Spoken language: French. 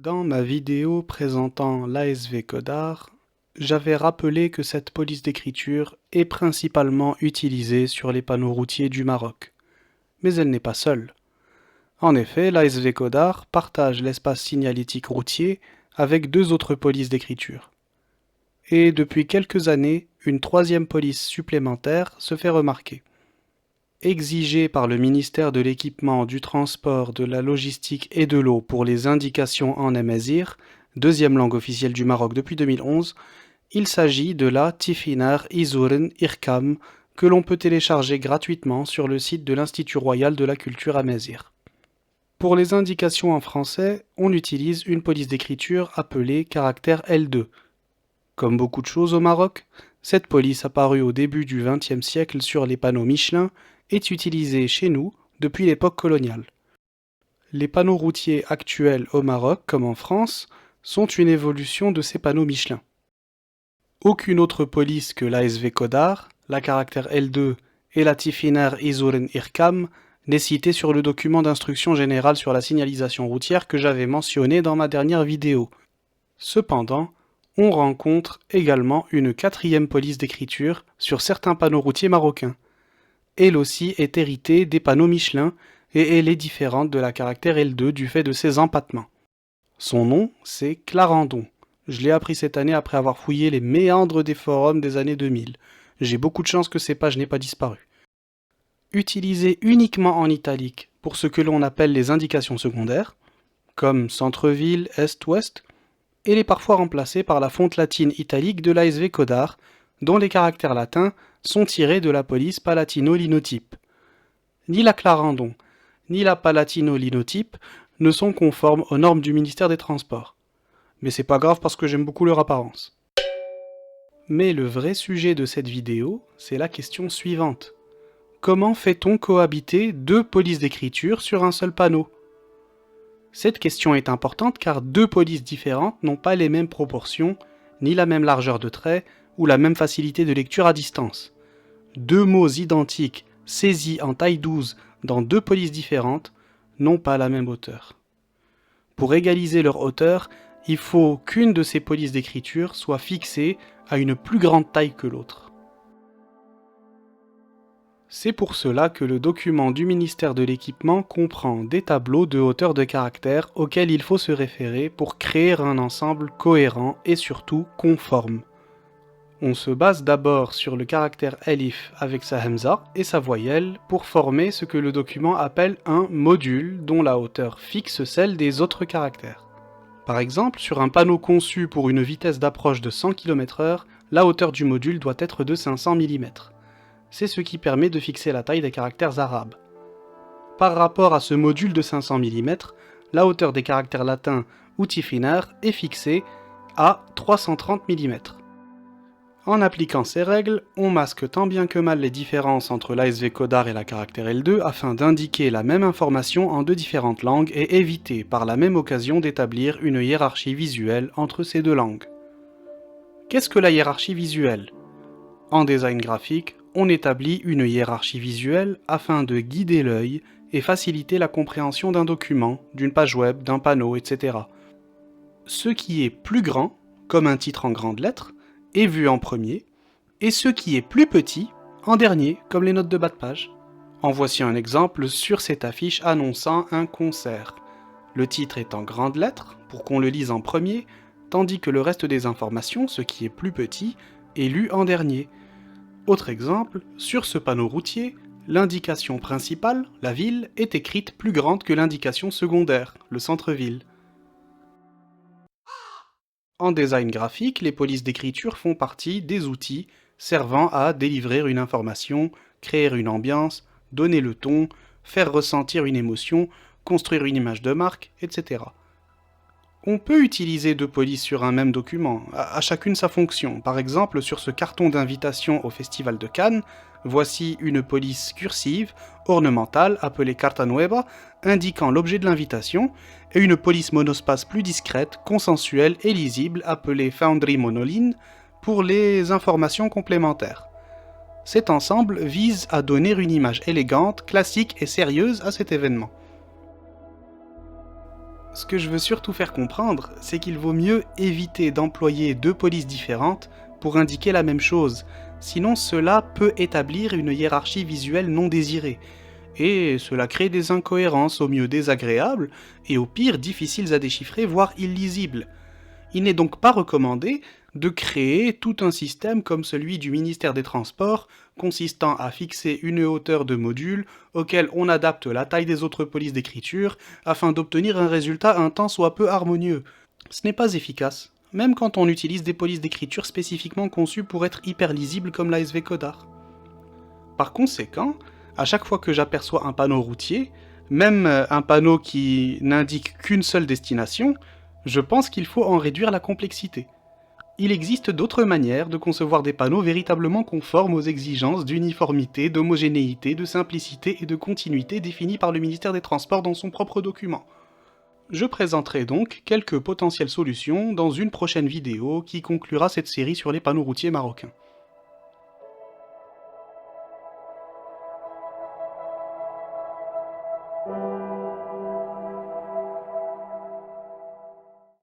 Dans ma vidéo présentant l'ASV Codar, j'avais rappelé que cette police d'écriture est principalement utilisée sur les panneaux routiers du Maroc. Mais elle n'est pas seule. En effet, l'ASV Codar partage l'espace signalétique routier avec deux autres polices d'écriture. Et depuis quelques années, une troisième police supplémentaire se fait remarquer. Exigée par le ministère de l'Équipement, du Transport, de la Logistique et de l'Eau pour les indications en amazigh, deuxième langue officielle du Maroc depuis 2011, il s'agit de la Tifinar Izouren Irkam que l'on peut télécharger gratuitement sur le site de l'Institut royal de la culture amazigh. Pour les indications en français, on utilise une police d'écriture appelée caractère L2. Comme beaucoup de choses au Maroc, cette police apparue au début du XXe siècle sur les panneaux Michelin est utilisée chez nous depuis l'époque coloniale. Les panneaux routiers actuels au Maroc, comme en France, sont une évolution de ces panneaux Michelin. Aucune autre police que l'ASV Codar, la caractère L2 et la Tifinar Izouren Irkam n'est citée sur le document d'instruction générale sur la signalisation routière que j'avais mentionné dans ma dernière vidéo. Cependant, on rencontre également une quatrième police d'écriture sur certains panneaux routiers marocains. Elle aussi est héritée des panneaux Michelin et elle est différente de la caractère L2 du fait de ses empattements. Son nom, c'est Clarendon. Je l'ai appris cette année après avoir fouillé les méandres des forums des années 2000. J'ai beaucoup de chance que ces pages n'aient pas disparu. Utilisée uniquement en italique pour ce que l'on appelle les indications secondaires, comme centre-ville, est-ouest, elle est parfois remplacée par la fonte latine italique de l'ASV Codar, dont les caractères latins sont tirés de la police palatino-linotype. Ni la Clarendon, ni la palatino-linotype ne sont conformes aux normes du ministère des Transports. Mais c'est pas grave parce que j'aime beaucoup leur apparence. Mais le vrai sujet de cette vidéo, c'est la question suivante. Comment fait-on cohabiter deux polices d'écriture sur un seul panneau ? Cette question est importante car deux polices différentes n'ont pas les mêmes proportions, ni la même largeur de trait, ou la même facilité de lecture à distance. Deux mots identiques, saisis en taille 12 dans deux polices différentes, n'ont pas la même hauteur. Pour égaliser leur hauteur, il faut qu'une de ces polices d'écriture soit fixée à une plus grande taille que l'autre. C'est pour cela que le document du ministère de l'Équipement comprend des tableaux de hauteur de caractère auxquels il faut se référer pour créer un ensemble cohérent et surtout conforme. On se base d'abord sur le caractère Alif avec sa Hamza et sa voyelle pour former ce que le document appelle un module dont la hauteur fixe celle des autres caractères. Par exemple, sur un panneau conçu pour une vitesse d'approche de 100 km/h, la hauteur du module doit être de 500 mm. C'est ce qui permet de fixer la taille des caractères arabes. Par rapport à ce module de 500 mm, la hauteur des caractères latins ou tifinar est fixée à 330 mm. En appliquant ces règles, on masque tant bien que mal les différences entre l'ASV Codar et la caractère L2 afin d'indiquer la même information en deux différentes langues et éviter par la même occasion d'établir une hiérarchie visuelle entre ces deux langues. Qu'est-ce que la hiérarchie visuelle ? En design graphique, on établit une hiérarchie visuelle afin de guider l'œil et faciliter la compréhension d'un document, d'une page web, d'un panneau, etc. Ce qui est plus grand, comme un titre en grandes lettres, est vu en premier, et ce qui est plus petit, en dernier, comme les notes de bas de page. En voici un exemple sur cette affiche annonçant un concert. Le titre est en grandes lettres, pour qu'on le lise en premier, tandis que le reste des informations, ce qui est plus petit, est lu en dernier. Autre exemple, sur ce panneau routier, l'indication principale, la ville, est écrite plus grande que l'indication secondaire, le centre-ville. En design graphique, les polices d'écriture font partie des outils servant à délivrer une information, créer une ambiance, donner le ton, faire ressentir une émotion, construire une image de marque, etc. On peut utiliser deux polices sur un même document, à chacune sa fonction. Par exemple, sur ce carton d'invitation au Festival de Cannes, voici une police cursive, ornementale, appelée Carta Nueva, indiquant l'objet de l'invitation, et une police monospace plus discrète, consensuelle et lisible, appelée Foundry Monoline, pour les informations complémentaires. Cet ensemble vise à donner une image élégante, classique et sérieuse à cet événement. Ce que je veux surtout faire comprendre, c'est qu'il vaut mieux éviter d'employer deux polices différentes pour indiquer la même chose, sinon cela peut établir une hiérarchie visuelle non désirée, et cela crée des incohérences au mieux désagréables, et au pire difficiles à déchiffrer, voire illisibles. Il n'est donc pas recommandé de créer tout un système comme celui du ministère des Transports, consistant à fixer une hauteur de module auquel on adapte la taille des autres polices d'écriture afin d'obtenir un résultat un tant soit peu harmonieux. Ce n'est pas efficace, même quand on utilise des polices d'écriture spécifiquement conçues pour être hyper lisibles comme l'ASV Codar. Par conséquent, à chaque fois que j'aperçois un panneau routier, même un panneau qui n'indique qu'une seule destination, je pense qu'il faut en réduire la complexité. Il existe d'autres manières de concevoir des panneaux véritablement conformes aux exigences d'uniformité, d'homogénéité, de simplicité et de continuité définies par le ministère des Transports dans son propre document. Je présenterai donc quelques potentielles solutions dans une prochaine vidéo qui conclura cette série sur les panneaux routiers marocains.